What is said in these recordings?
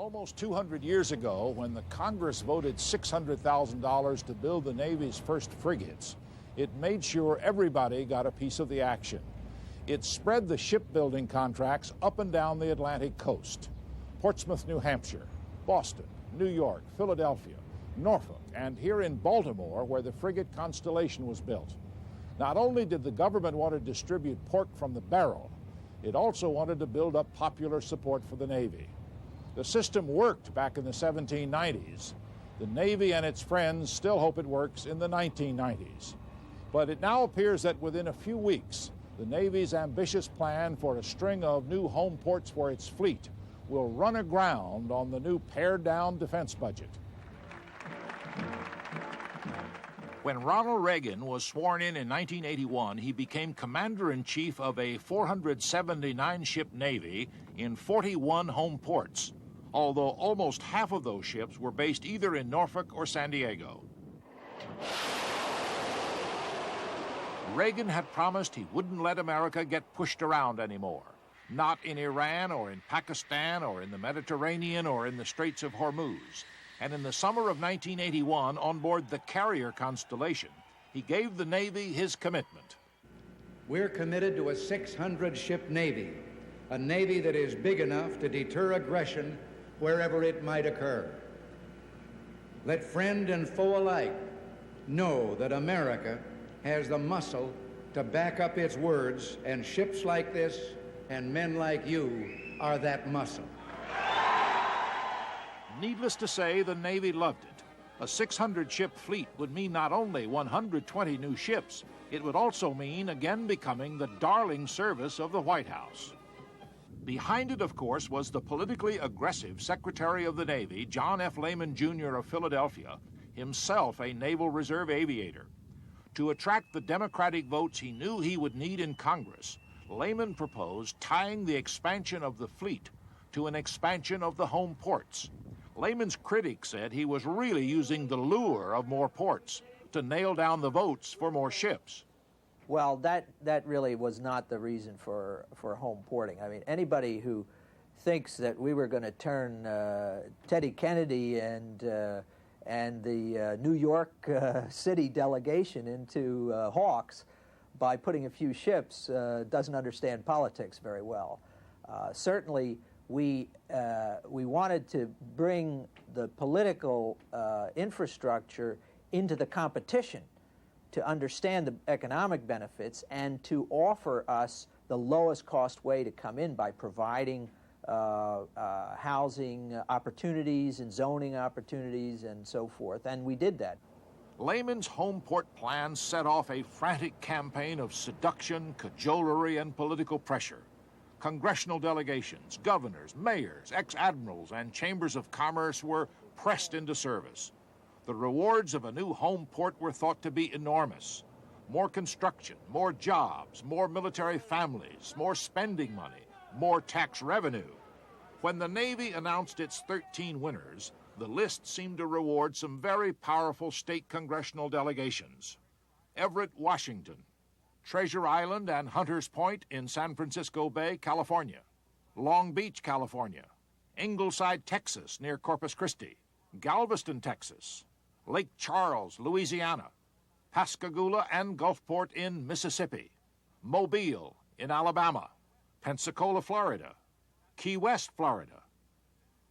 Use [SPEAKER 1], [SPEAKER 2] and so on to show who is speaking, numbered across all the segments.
[SPEAKER 1] Almost 200 years ago, when the Congress voted $600,000 to build the Navy's first frigates, it made sure everybody got a piece of the action. It spread the shipbuilding contracts up and down the Atlantic coast. Portsmouth, New Hampshire, Boston, New York, Philadelphia, Norfolk, and here in Baltimore, where the frigate Constellation was built. Not only did the government want to distribute pork from the barrel, it also wanted to build up popular support for the Navy. The system worked back in the 1790s. The Navy and its friends still hope it works in the 1990s. But it now appears that within a few weeks, the Navy's ambitious plan for a string of new home ports for its fleet will run aground on the new pared-down defense budget. When Ronald Reagan was sworn in 1981, he became commander-in-chief of a 479-ship Navy in 41 home ports, although almost half of those ships were based either in Norfolk or San Diego. Reagan had promised he wouldn't let America get pushed around anymore, not in Iran or in Pakistan or in the Mediterranean or in the Straits of Hormuz. And in the summer of 1981, on board the carrier Constellation, he gave the Navy his commitment.
[SPEAKER 2] We're committed to a 600-ship Navy, a Navy that is big enough to deter aggression wherever it might occur. Let friend and foe alike know that America has the muscle to back up its words, and ships like this and men like you are that muscle.
[SPEAKER 1] Needless to say, the Navy loved it. A 600-ship fleet would mean not only 120 new ships, it would also mean again becoming the darling service of the White House. Behind it, of course, was the politically aggressive Secretary of the Navy, John F. Lehman, Jr. of Philadelphia, himself a Naval Reserve aviator. To attract the Democratic votes he knew he would need in Congress, Lehman proposed tying the expansion of the fleet to an expansion of the home ports. Lehman's critics said he was really using the lure of more ports to nail down the votes for more ships.
[SPEAKER 3] Well, that really was not the reason for home porting. I mean, anybody who thinks that we were going to turn Teddy Kennedy and the New York City delegation into hawks by putting a few ships doesn't understand politics very well. Certainly, we wanted to bring the political infrastructure into the competition to understand the economic benefits and to offer us the lowest cost way to come in by providing housing opportunities and zoning opportunities and so forth, and we did that.
[SPEAKER 1] Lehman's home port plan set off a frantic campaign of seduction, cajolery, and political pressure. Congressional delegations, governors, mayors, ex-admirals, and chambers of commerce were pressed into service. The rewards of a new home port were thought to be enormous. More construction, more jobs, more military families, more spending money, more tax revenue. When the Navy announced its 13 winners, the list seemed to reward some very powerful state congressional delegations. Everett, Washington, Treasure Island and Hunters Point in San Francisco Bay, California, Long Beach, California, Ingleside, Texas, near Corpus Christi, Galveston, Texas, Lake Charles, Louisiana, Pascagoula and Gulfport in Mississippi, Mobile in Alabama, Pensacola, Florida, Key West, Florida,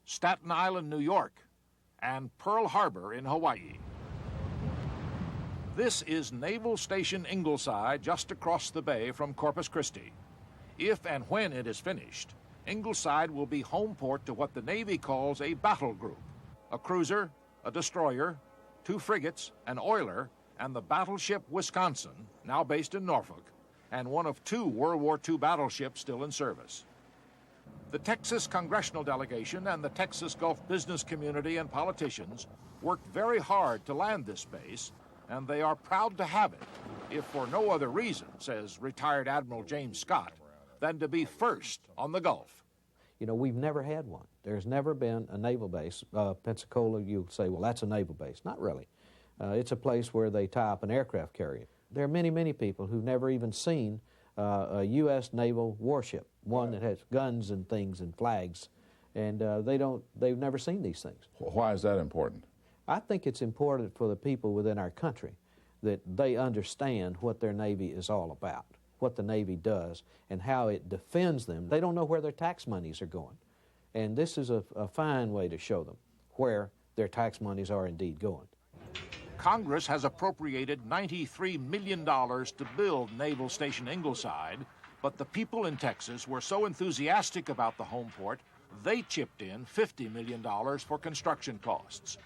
[SPEAKER 1] Staten Island, New York, and Pearl Harbor in Hawaii. This is Naval Station Ingleside, just across the bay from Corpus Christi. If and when it is finished, Ingleside will be home port to what the Navy calls a battle group, a cruiser, a destroyer, 2 frigates, an oiler, and the battleship Wisconsin, now based in Norfolk, and one of 2 World War II battleships still in service. The Texas congressional delegation and the Texas Gulf business community and politicians worked very hard to land this base, and they are proud to have it, if for no other reason, says retired Admiral James Scott, than to be first on the Gulf.
[SPEAKER 4] You know, we've never had one. There's never been a naval base. Pensacola, you'll say, well, that's a naval base. Not really. It's a place where they tie up an aircraft carrier. There are many, many people who've never even seen a U.S. naval warship, one that has guns and things and flags and they've never seen these things.
[SPEAKER 5] Why is that important?
[SPEAKER 4] I think it's important for the people within our country that they understand what their Navy is all about, what the Navy does, and how it defends them. They don't know where their tax monies are going, and this is a fine way to show them where their tax monies are indeed going.
[SPEAKER 1] Congress has appropriated $93 million to build Naval Station Ingleside, but the people in Texas were so enthusiastic about the home port, they chipped in $50 million for construction costs.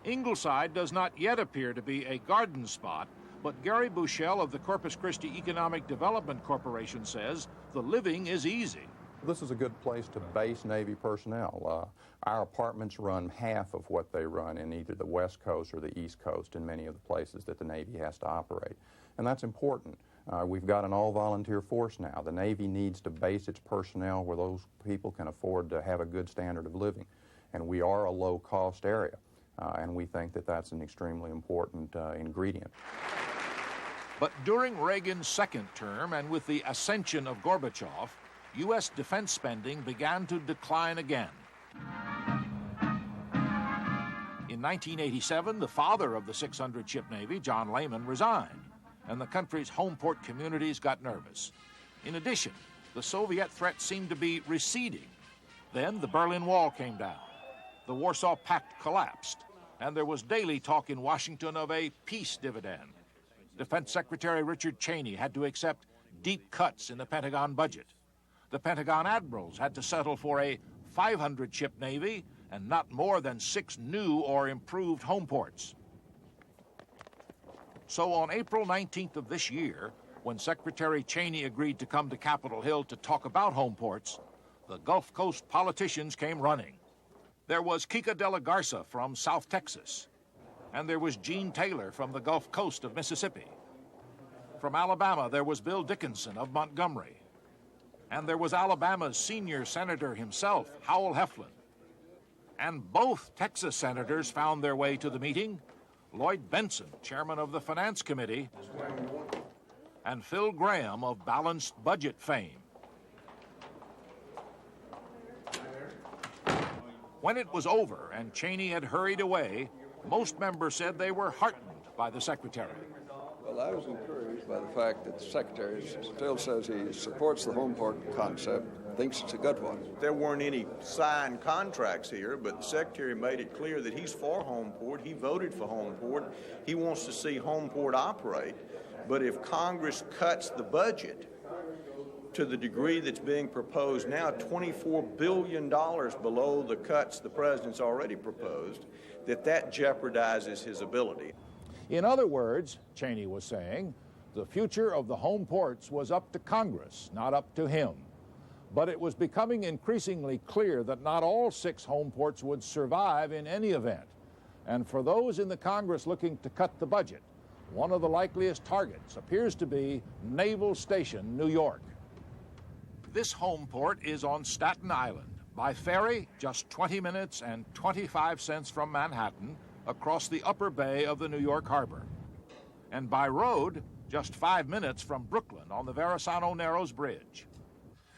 [SPEAKER 1] Ingleside does not yet appear to be a garden spot, but Gary Bushell of the Corpus Christi Economic Development Corporation says the living is easy.
[SPEAKER 6] This is a good place to base Navy personnel. Our apartments run half of what they run in either the West Coast or the East Coast in many of the places that the Navy has to operate. And that's important. We've got an all-volunteer force now. The Navy needs to base its personnel where those people can afford to have a good standard of living. And we are a low-cost area, and we think that that's an extremely important ingredient.
[SPEAKER 1] But during Reagan's second term and with the ascension of Gorbachev, U.S. defense spending began to decline again. In 1987, the father of the 600-ship Navy, John Lehman, resigned, and the country's home port communities got nervous. In addition, the Soviet threat seemed to be receding. Then the Berlin Wall came down, the Warsaw Pact collapsed, and there was daily talk in Washington of a peace dividend. Defense Secretary Richard Cheney had to accept deep cuts in the Pentagon budget. The Pentagon admirals had to settle for a 500-ship Navy and not more than 6 new or improved home ports. So on April 19th of this year, when Secretary Cheney agreed to come to Capitol Hill to talk about home ports, the Gulf Coast politicians came running. There was Kika de la Garza from South Texas, and there was Gene Taylor from the Gulf Coast of Mississippi. From Alabama, there was Bill Dickinson of Montgomery. And there was Alabama's senior senator himself, Howell Heflin. And both Texas senators found their way to the meeting. Lloyd Benson, chairman of the Finance Committee, and Phil Graham of Balanced Budget fame. When it was over and Cheney had hurried away, most members said they were heartened by the secretary.
[SPEAKER 7] Well, I was encouraged by the fact that the Secretary still says he supports the home port concept, thinks it's a good one.
[SPEAKER 8] There weren't any signed contracts here, but the Secretary made it clear that he's for home port. He voted for home port. He wants to see home port operate. But if Congress cuts the budget to the degree that's being proposed now, $24 billion below the cuts the President's already proposed, that jeopardizes his ability.
[SPEAKER 1] In other words, Cheney was saying, the future of the home ports was up to Congress, not up to him. But it was becoming increasingly clear that not all 6 home ports would survive in any event. And for those in the Congress looking to cut the budget, one of the likeliest targets appears to be Naval Station, New York. This home port is on Staten Island. By ferry, just 20 minutes and 25 cents from Manhattan, across the upper bay of the New York Harbor. And by road, just 5 minutes from Brooklyn on the Verrazano Narrows Bridge.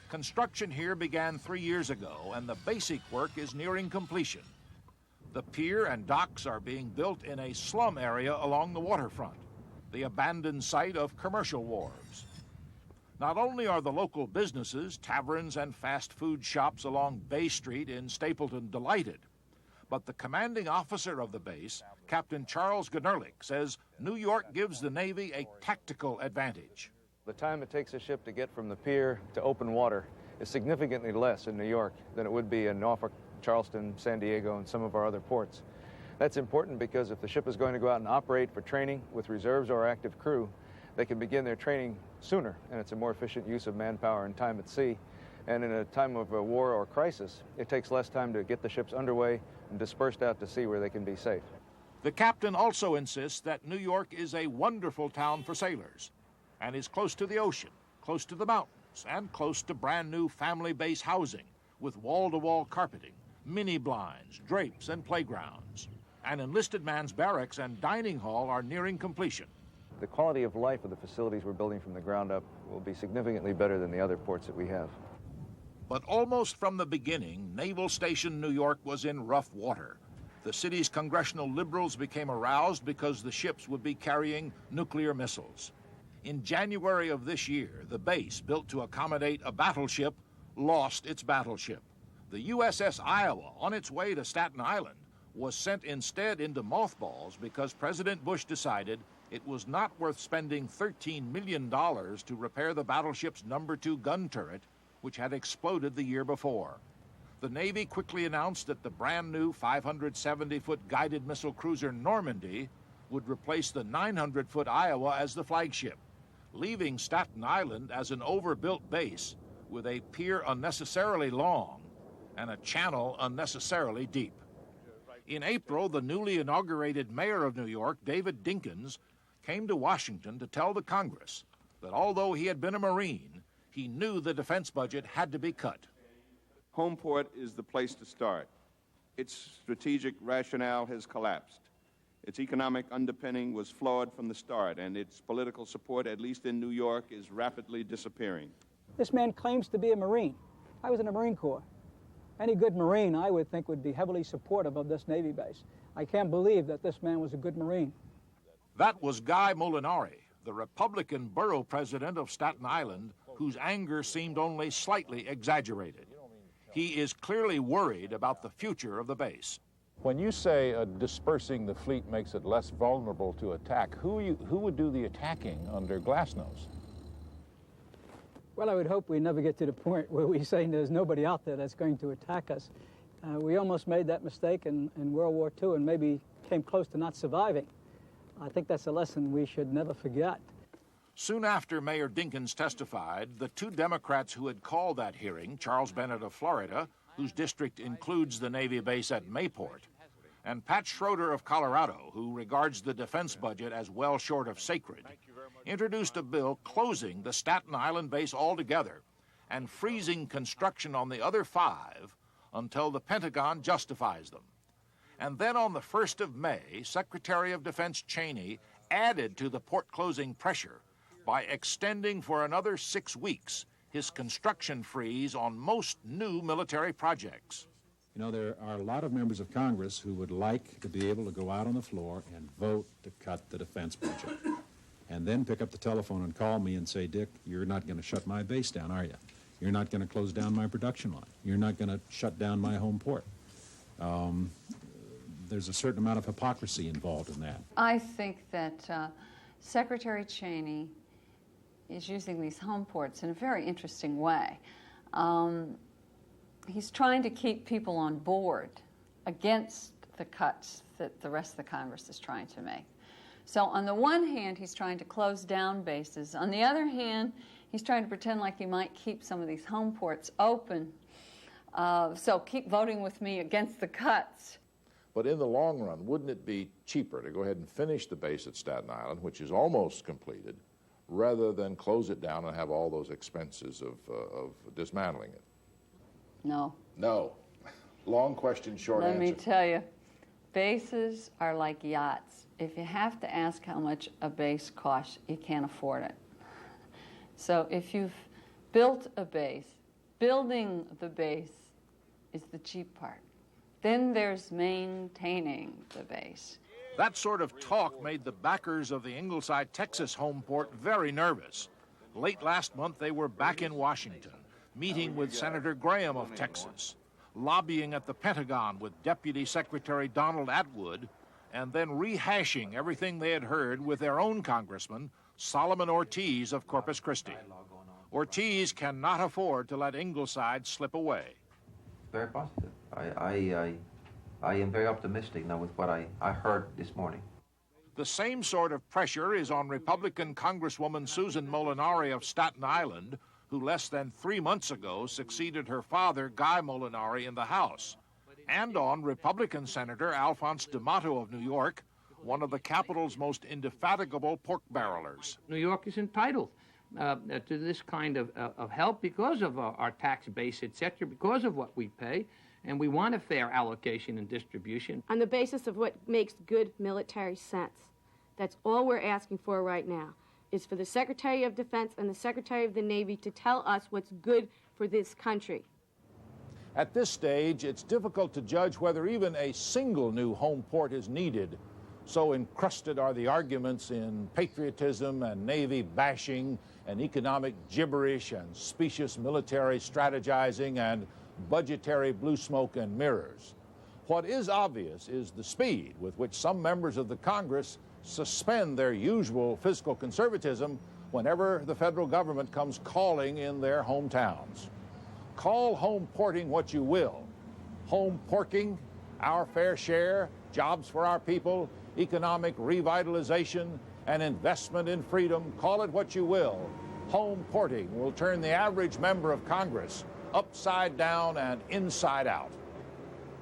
[SPEAKER 1] Construction here began 3 years ago, and the basic work is nearing completion. The pier and docks are being built in a slum area along the waterfront, the abandoned site of commercial wharves. Not only are the local businesses, taverns, and fast food shops along Bay Street in Stapleton delighted, but the commanding officer of the base, Captain Charles Gnerlich, says New York gives the Navy a tactical advantage.
[SPEAKER 9] The time it takes a ship to get from the pier to open water is significantly less in New York than it would be in Norfolk, Charleston, San Diego, and some of our other ports. That's important because if the ship is going to go out and operate for training with reserves or active crew, they can begin their training sooner, and it's a more efficient use of manpower and time at sea. And in a time of a war or crisis, it takes less time to get the ships underway and dispersed out to sea where they can be safe.
[SPEAKER 1] The captain also insists that New York is a wonderful town for sailors and is close to the ocean, close to the mountains, and close to brand new family base housing with wall-to-wall carpeting, mini blinds, drapes, and playgrounds. An enlisted man's barracks and dining hall are nearing completion.
[SPEAKER 9] The quality of life of the facilities we're building from the ground up will be significantly better than the other ports that we have.
[SPEAKER 1] But almost from the beginning, Naval Station New York was in rough water. The city's congressional liberals became aroused because the ships would be carrying nuclear missiles. In January of this year, the base, built to accommodate a battleship, lost its battleship. The USS Iowa, on its way to Staten Island, was sent instead into mothballs because President Bush decided it was not worth spending $13 million to repair the battleship's No. 2 gun turret, which had exploded the year before. The Navy quickly announced that the brand new 570-foot guided missile cruiser Normandy would replace the 900-foot Iowa as the flagship, leaving Staten Island as an overbuilt base with a pier unnecessarily long and a channel unnecessarily deep. In April, the newly inaugurated mayor of New York, David Dinkins, came to Washington to tell the Congress that although he had been a Marine, he knew the defense budget had to be cut.
[SPEAKER 5] Homeport is the place to start. Its strategic rationale has collapsed. Its economic underpinning was flawed from the start, and its political support, at least in New York, is rapidly disappearing.
[SPEAKER 10] This man claims to be a Marine. I was in the Marine Corps. Any good Marine, I would think, would be heavily supportive of this Navy base. I can't believe that this man was a good Marine.
[SPEAKER 1] That was Guy Molinari, the Republican borough president of Staten Island, whose anger seemed only slightly exaggerated. He is clearly worried about the future of the base.
[SPEAKER 11] When you say dispersing the fleet makes it less vulnerable to attack, who would do the attacking under Glasnost?
[SPEAKER 10] Well, I would hope we never get to the point where we say there's nobody out there that's going to attack us. We almost made that mistake in World War II and maybe came close to not surviving. I think that's a lesson we should never forget.
[SPEAKER 1] Soon after Mayor Dinkins testified, the two Democrats who had called that hearing, Charles Bennett of Florida, whose district includes the Navy base at Mayport, and Pat Schroeder of Colorado, who regards the defense budget as well short of sacred, introduced a bill closing the Staten Island base altogether and freezing construction on the other 5 until the Pentagon justifies them. And then on the 1st of May, Secretary of Defense Cheney added to the port closing pressure by extending for another 6 weeks his construction freeze on most new military projects.
[SPEAKER 12] You know, there are a lot of members of Congress who would like to be able to go out on the floor and vote to cut the defense budget, and then pick up the telephone and call me and say, Dick, you're not going to shut my base down, are you? You're not going to close down my production line. You're not going to shut down my home port. There's a certain amount of hypocrisy involved in that.
[SPEAKER 13] I think that Secretary Cheney is using these home ports in a very interesting way. He's trying to keep people on board against the cuts that the rest of the Congress is trying to make. So on the one hand, he's trying to close down bases. On the other hand, he's trying to pretend like he might keep some of these home ports open. So keep voting with me against the cuts.
[SPEAKER 11] But in the long run, wouldn't it be cheaper to go ahead and finish the base at Staten Island, which is almost completed, rather than close it down and have all those expenses of dismantling it?
[SPEAKER 13] No.
[SPEAKER 11] No. Long question, short answer.
[SPEAKER 13] Let me tell you, bases are like yachts. If you have to ask how much a base costs, you can't afford it. So if you've built a base, building the base is the cheap part. Then there's maintaining the base.
[SPEAKER 1] That sort of talk made the backers of the Ingleside, Texas home port very nervous. Late last month, they were back in Washington, meeting with Senator Graham of Texas, lobbying at the Pentagon with Deputy Secretary Donald Atwood, and then rehashing everything they had heard with their own congressman, Solomon Ortiz of Corpus Christi. Ortiz cannot afford to let Ingleside slip away.
[SPEAKER 14] Very positive. I am very optimistic now with what I heard this morning.
[SPEAKER 1] The same sort of pressure is on Republican Congresswoman Susan Molinari of Staten Island, who less than 3 months ago succeeded her father, Guy Molinari, in the House, and on Republican Senator Alphonse D'Amato of New York, one of the capital's most indefatigable pork barrelers.
[SPEAKER 15] New York is entitled to this kind of help because of our tax base, etc., because of what we pay, and we want a fair allocation and distribution.
[SPEAKER 16] On the basis of what makes good military sense. That's all we're asking for right now, is for the Secretary of Defense and the Secretary of the Navy to tell us what's good for this country.
[SPEAKER 1] At this stage, it's difficult to judge whether even a single new home port is needed. So encrusted are the arguments in patriotism and Navy bashing and economic gibberish and specious military strategizing and budgetary blue smoke and mirrors. What is obvious is the speed with which some members of the Congress suspend their usual fiscal conservatism whenever the federal government comes calling in their hometowns. Call home porting what you will. Home porking, our fair share, jobs for our people, economic revitalization, and investment in freedom, call it what you will. Home porting will turn the average member of Congress upside down and inside out.